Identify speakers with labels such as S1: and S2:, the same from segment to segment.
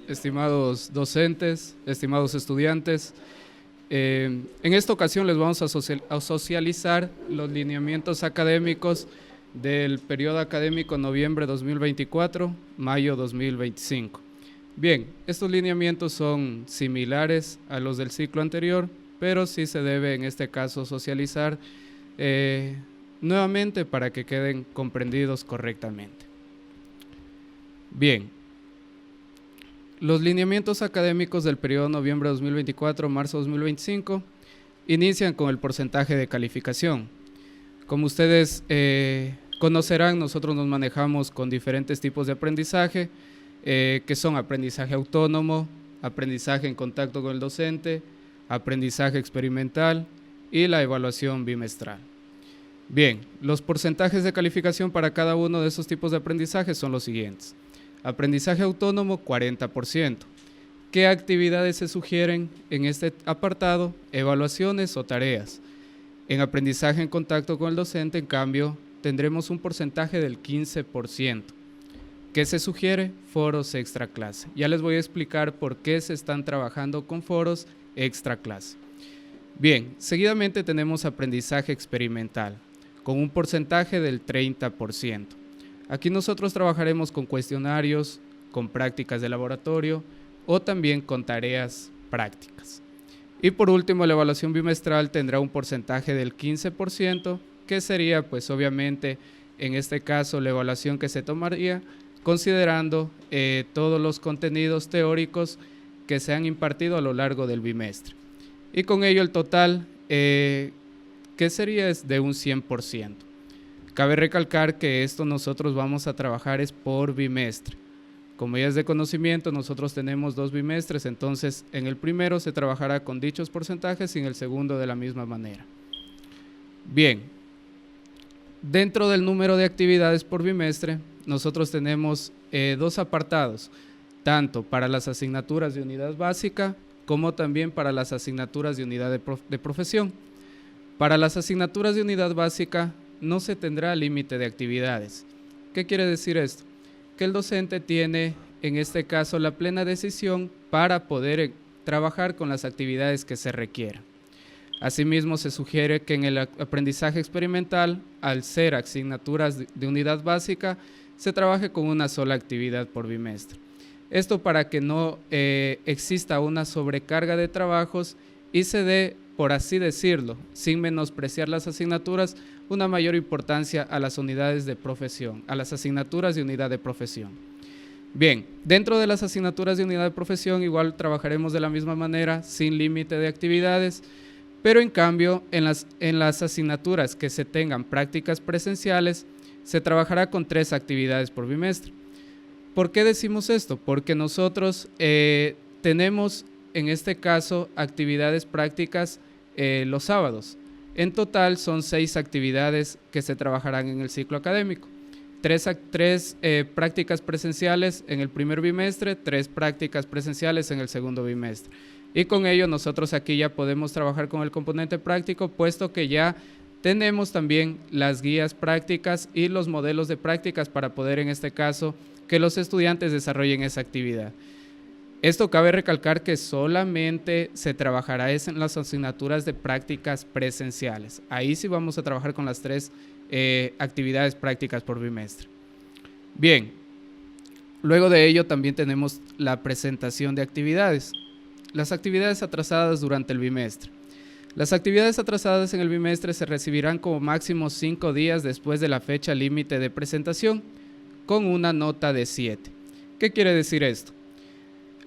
S1: estimados docentes, estimados estudiantes. En esta ocasión les vamos a socializar los lineamientos académicos del periodo académico noviembre 2024, mayo 2025. Bien, estos lineamientos son similares a los del ciclo anterior, pero sí se debe en este caso socializar nuevamente para que queden comprendidos correctamente. Bien, los lineamientos académicos del periodo noviembre 2024, marzo 2025 inician con el porcentaje de calificación. Como ustedes conocerán, nosotros nos manejamos con diferentes tipos de aprendizaje, que son aprendizaje autónomo, aprendizaje en contacto con el docente, aprendizaje experimental y la evaluación bimestral. Bien, los porcentajes de calificación para cada uno de esos tipos de aprendizaje son los siguientes. Aprendizaje autónomo, 40%. ¿Qué actividades se sugieren en este apartado? Evaluaciones o tareas. En aprendizaje en contacto con el docente, en cambio, tendremos un porcentaje del 15%. ¿Qué se sugiere? Foros extra clase. Ya les voy a explicar por qué se están trabajando con foros extra clase. Bien, seguidamente tenemos aprendizaje experimental, con un porcentaje del 30%. Aquí nosotros trabajaremos con cuestionarios, con prácticas de laboratorio o también con tareas prácticas. Y por último, la evaluación bimestral tendrá un porcentaje del 15%, que sería pues obviamente en este caso la evaluación que se tomaría considerando todos los contenidos teóricos que se han impartido a lo largo del bimestre. Y con ello el total que sería es de un 100%. Cabe recalcar que esto nosotros vamos a trabajar es por bimestre. Como ya es de conocimiento, nosotros tenemos 2 bimestres, entonces en el primero se trabajará con dichos porcentajes y en el segundo de la misma manera. Bien, dentro del número de actividades por bimestre, nosotros tenemos 2 apartados, tanto para las asignaturas de unidad básica como también para las asignaturas de unidad de profesión. Para las asignaturas de unidad básica no se tendrá límite de actividades. ¿Qué quiere decir esto? Que el docente tiene, en este caso, la plena decisión para poder trabajar con las actividades que se requieran. Asimismo, se sugiere que en el aprendizaje experimental, al ser asignaturas de unidad básica, se trabaje con una sola actividad por bimestre. Esto para que no exista una sobrecarga de trabajos y se dé, por así decirlo, sin menospreciar las asignaturas, una mayor importancia a las unidades de profesión, a las asignaturas de unidad de profesión. Bien, dentro de las asignaturas de unidad de profesión igual trabajaremos de la misma manera, sin límite de actividades, pero en cambio en las asignaturas que se tengan prácticas presenciales, se trabajará con 3 actividades por bimestre. ¿Por qué decimos esto? Porque nosotros tenemos en este caso actividades prácticas los sábados. En total son 6 actividades que se trabajarán en el ciclo académico. 3 prácticas presenciales en el primer bimestre, 3 prácticas presenciales en el segundo bimestre. Y con ello nosotros aquí ya podemos trabajar con el componente práctico, puesto que ya tenemos también las guías prácticas y los modelos de prácticas para poder en este caso que los estudiantes desarrollen esa actividad. Esto cabe recalcar que solamente se trabajará en las asignaturas de prácticas presenciales. Ahí sí vamos a trabajar con las 3 actividades prácticas por bimestre. Bien, luego de ello también tenemos la presentación de actividades. Las actividades atrasadas durante el bimestre. Las actividades atrasadas en el bimestre se recibirán como máximo 5 días después de la fecha límite de presentación, con una nota de 7. ¿Qué quiere decir esto?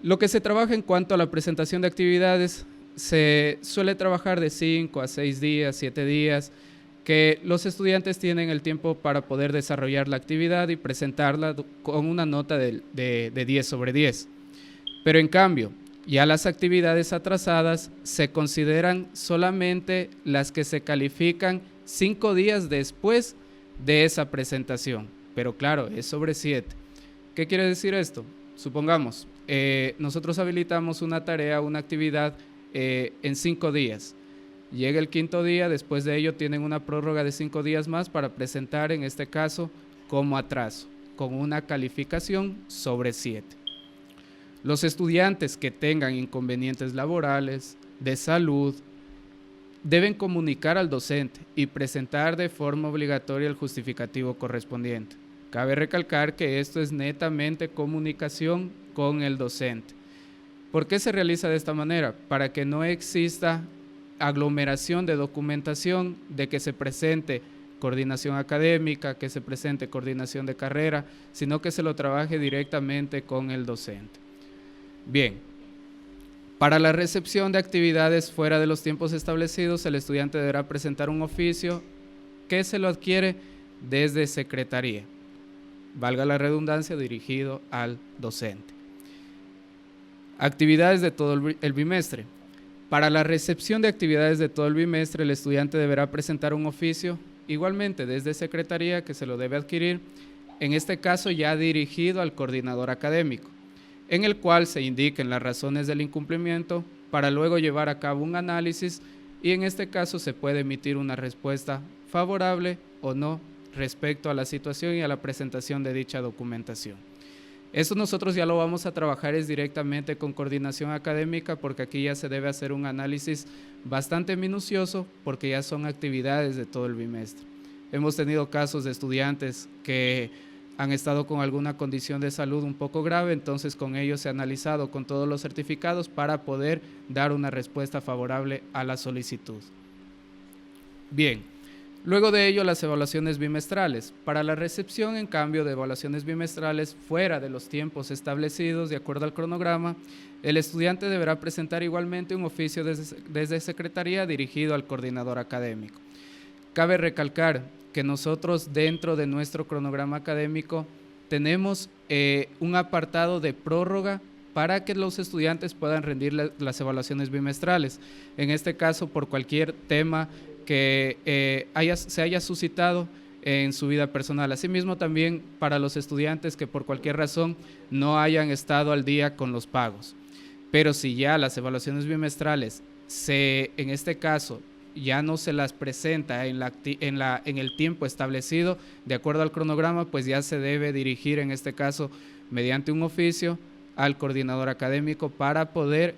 S1: Lo que se trabaja en cuanto a la presentación de actividades se suele trabajar de 5 a 6 días, 7 días, que los estudiantes tienen el tiempo para poder desarrollar la actividad y presentarla con una nota de 10 sobre 10. Pero en cambio, ya las actividades atrasadas se consideran solamente las que se califican 5 días después de esa presentación, pero claro, es sobre 7. ¿Qué quiere decir esto? Supongamos, nosotros habilitamos una tarea, una actividad en 5 días. Llega el 5.º día, después de ello tienen una prórroga de 5 días más para presentar, en este caso, como atraso, con una calificación sobre 7. Los estudiantes que tengan inconvenientes laborales, de salud, deben comunicar al docente y presentar de forma obligatoria el justificativo correspondiente. Cabe recalcar que esto es netamente comunicación con el docente. ¿Por qué se realiza de esta manera? Para que no exista aglomeración de documentación, de que se presente coordinación académica, que se presente coordinación de carrera, sino que se lo trabaje directamente con el docente. Bien, para la recepción de actividades fuera de los tiempos establecidos, el estudiante deberá presentar un oficio que se lo adquiere desde secretaría, valga la redundancia, dirigido al docente. Actividades de todo el bimestre. Para la recepción de actividades de todo el bimestre, el estudiante deberá presentar un oficio, igualmente desde secretaría, que se lo debe adquirir, en este caso ya dirigido al coordinador académico, en el cual se indiquen las razones del incumplimiento para luego llevar a cabo un análisis y en este caso se puede emitir una respuesta favorable o no respecto a la situación y a la presentación de dicha documentación. Eso nosotros ya lo vamos a trabajar es directamente con coordinación académica, porque aquí ya se debe hacer un análisis bastante minucioso porque ya son actividades de todo el bimestre. Hemos tenido casos de estudiantes que han estado con alguna condición de salud un poco grave, entonces con ellos se ha analizado con todos los certificados para poder dar una respuesta favorable a la solicitud. Bien. Luego de ello, las evaluaciones bimestrales. Para la recepción, en cambio, de evaluaciones bimestrales fuera de los tiempos establecidos de acuerdo al cronograma, el estudiante deberá presentar igualmente un oficio desde secretaría dirigido al coordinador académico. Cabe recalcar que nosotros dentro de nuestro cronograma académico tenemos un apartado de prórroga para que los estudiantes puedan rendir las evaluaciones bimestrales. En este caso, por cualquier tema que se haya suscitado en su vida personal. Asimismo, también para los estudiantes que por cualquier razón no hayan estado al día con los pagos. Pero si ya las evaluaciones bimestrales, en este caso, ya no se las presenta en el tiempo establecido de acuerdo al cronograma, pues ya se debe dirigir, en este caso, mediante un oficio al coordinador académico para poder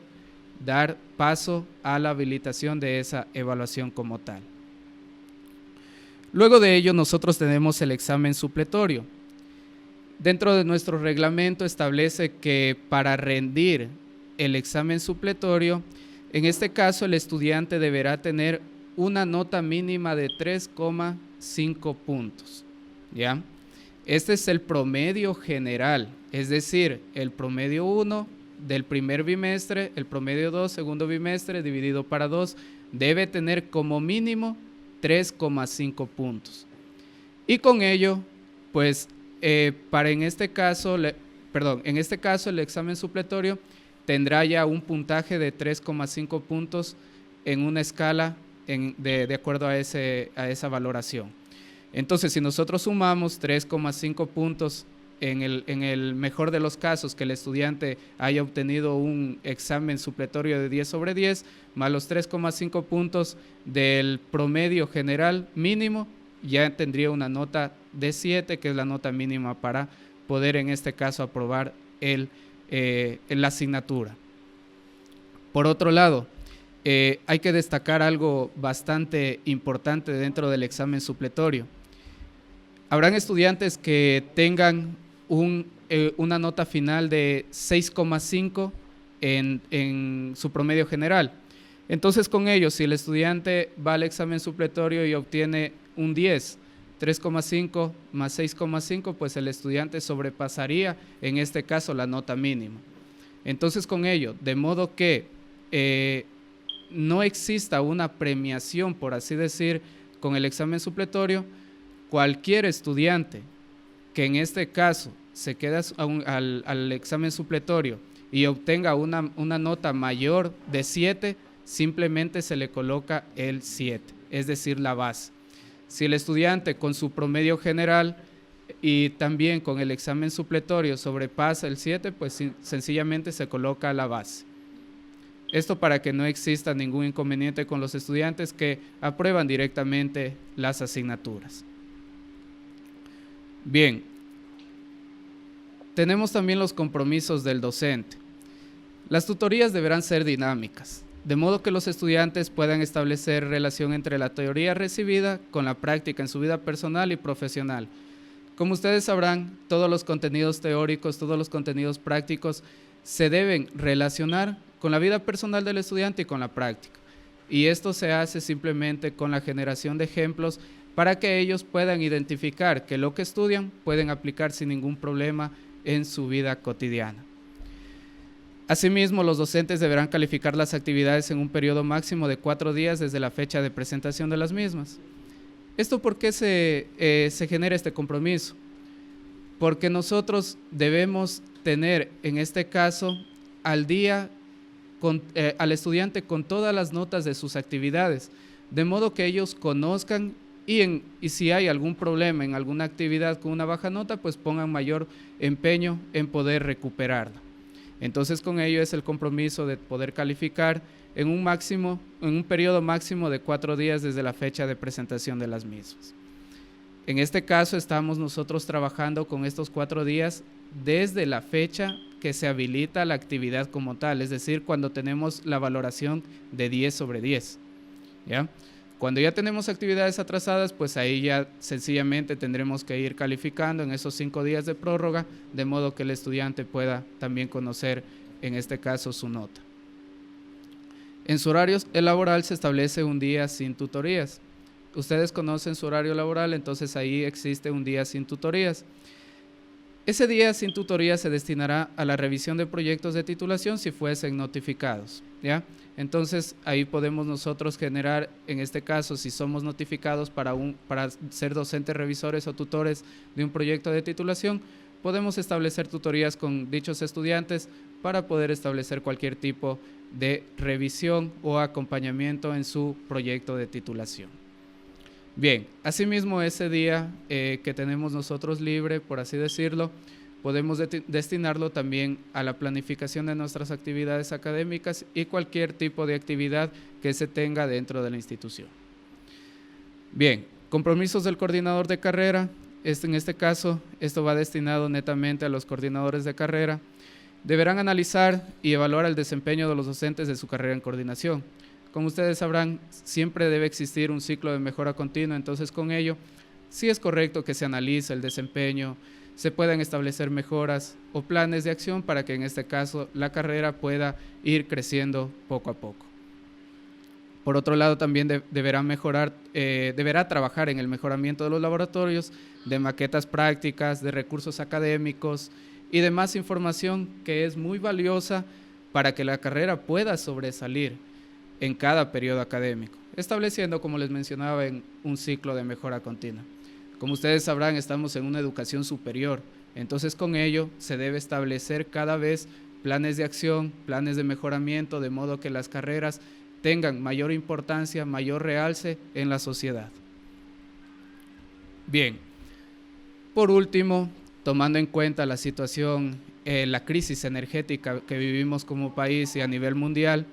S1: dar paso a la habilitación de esa evaluación como tal. Luego de ello, nosotros tenemos el examen supletorio. Dentro de nuestro reglamento establece que para rendir el examen supletorio, en este caso el estudiante deberá tener una nota mínima de 3,5 puntos, ¿ya? Este es el promedio general, es decir, el promedio 1 del primer bimestre, el promedio 2, segundo bimestre, dividido para 2, debe tener como mínimo 3,5 puntos. Y con ello, pues, en este caso el examen supletorio tendrá ya un puntaje de 3,5 puntos en una escala de acuerdo a esa valoración. Entonces, si nosotros sumamos 3,5 puntos en el mejor de los casos, que el estudiante haya obtenido un examen supletorio de 10 sobre 10, más los 3,5 puntos del promedio general mínimo, ya tendría una nota de 7, que es la nota mínima para poder en este caso aprobar la asignatura. Por otro lado, hay que destacar algo bastante importante dentro del examen supletorio. Habrán estudiantes que tengan una nota final de 6,5 en su promedio general. Entonces, con ello, si el estudiante va al examen supletorio y obtiene un 10, 3,5 más 6,5, pues el estudiante sobrepasaría, en este caso, la nota mínima. Entonces, con ello, de modo que no exista una premiación, por así decir, con el examen supletorio, cualquier estudiante que en este caso se quede al examen supletorio y obtenga una nota mayor de 7, simplemente se le coloca el 7, es decir, la base. Si el estudiante con su promedio general y también con el examen supletorio sobrepasa el 7, pues sencillamente se coloca la base. Esto para que no exista ningún inconveniente con los estudiantes que aprueban directamente las asignaturas. Bien, tenemos también los compromisos del docente. Las tutorías deberán ser dinámicas, de modo que los estudiantes puedan establecer relación entre la teoría recibida con la práctica en su vida personal y profesional. Como ustedes sabrán, todos los contenidos teóricos, todos los contenidos prácticos se deben relacionar con la vida personal del estudiante y con la práctica. Y esto se hace simplemente con la generación de ejemplos para que ellos puedan identificar que lo que estudian pueden aplicar sin ningún problema en su vida cotidiana. Asimismo, los docentes deberán calificar las actividades en un periodo máximo de 4 días desde la fecha de presentación de las mismas. ¿Esto por qué se genera este compromiso? Porque nosotros debemos tener, en este caso, al día al estudiante con todas las notas de sus actividades, de modo que ellos conozcan y si hay algún problema en alguna actividad con una baja nota, pues pongan mayor empeño en poder recuperarla. Entonces, con ello es el compromiso de poder calificar en un periodo máximo de 4 días desde la fecha de presentación de las mismas. En este caso estamos nosotros trabajando con estos 4 días desde la fecha que se habilita la actividad como tal, es decir, cuando tenemos la valoración de 10 sobre 10. ¿Ya? Cuando ya tenemos actividades atrasadas, pues ahí ya sencillamente tendremos que ir calificando en esos 5 días de prórroga, de modo que el estudiante pueda también conocer, en este caso, su nota. En su horario laboral se establece un día sin tutorías. Ustedes conocen su horario laboral, entonces ahí existe un día sin tutorías. Ese día sin tutoría se destinará a la revisión de proyectos de titulación si fuesen notificados, ¿ya? Entonces ahí podemos nosotros generar, en este caso, si somos notificados para ser docentes, revisores o tutores de un proyecto de titulación, podemos establecer tutorías con dichos estudiantes para poder establecer cualquier tipo de revisión o acompañamiento en su proyecto de titulación. Bien, asimismo ese día que tenemos nosotros libre, por así decirlo, podemos destinarlo también a la planificación de nuestras actividades académicas y cualquier tipo de actividad que se tenga dentro de la institución. Bien, compromisos del coordinador de carrera. En este caso, esto va destinado netamente a los coordinadores de carrera. Deberán analizar y evaluar el desempeño de los docentes de su carrera en coordinación. Como ustedes sabrán, siempre debe existir un ciclo de mejora continua, entonces con ello sí es correcto que se analice el desempeño, se puedan establecer mejoras o planes de acción para que en este caso la carrera pueda ir creciendo poco a poco. Por otro lado, también deberá trabajar en el mejoramiento de los laboratorios, de maquetas prácticas, de recursos académicos y demás información que es muy valiosa para que la carrera pueda sobresalir en cada periodo académico, estableciendo, como les mencionaba, en un ciclo de mejora continua. Como ustedes sabrán, estamos en una educación superior, entonces con ello se debe establecer cada vez planes de acción, planes de mejoramiento, de modo que las carreras tengan mayor importancia, mayor realce en la sociedad. Bien, por último, tomando en cuenta la situación, la crisis energética que vivimos como país y a nivel mundial,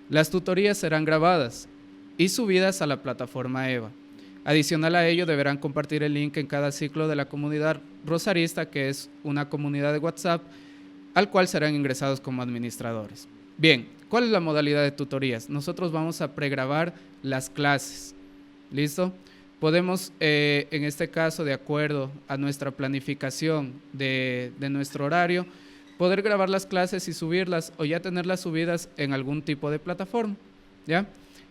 S1: las tutorías serán grabadas y subidas a la plataforma EVA. Adicional a ello, deberán compartir el link en cada ciclo de la comunidad rosarista, que es una comunidad de WhatsApp, al cual serán ingresados como administradores. Bien, ¿cuál es la modalidad de tutorías? Nosotros vamos a pregrabar las clases. ¿Listo? Podemos, en este caso, de acuerdo a nuestra planificación de nuestro horario, poder grabar las clases y subirlas o ya tenerlas subidas en algún tipo de plataforma, ¿ya?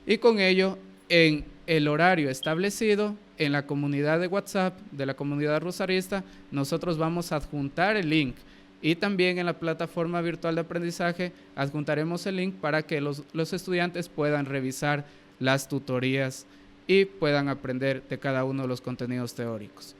S1: Y con ello, en el horario establecido, en la comunidad de WhatsApp de la comunidad rosarista, nosotros vamos a adjuntar el link y también en la plataforma virtual de aprendizaje adjuntaremos el link para que los estudiantes puedan revisar las tutorías y puedan aprender de cada uno de los contenidos teóricos.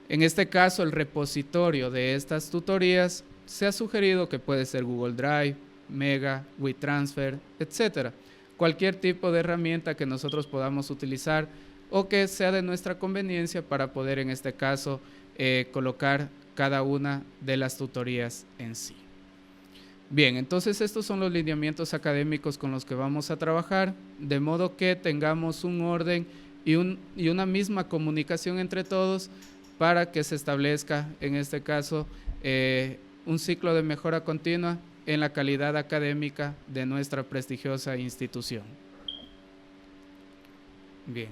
S1: En este caso, el repositorio de estas tutorías se ha sugerido que puede ser Google Drive, Mega, WeTransfer, etc. Cualquier tipo de herramienta que nosotros podamos utilizar o que sea de nuestra conveniencia para poder, en este caso, colocar cada una de las tutorías en sí. Bien, entonces estos son los lineamientos académicos con los que vamos a trabajar, de modo que tengamos un orden y una misma comunicación entre todos para que se establezca, en este caso, un ciclo de mejora continua en la calidad académica de nuestra prestigiosa institución. Bien.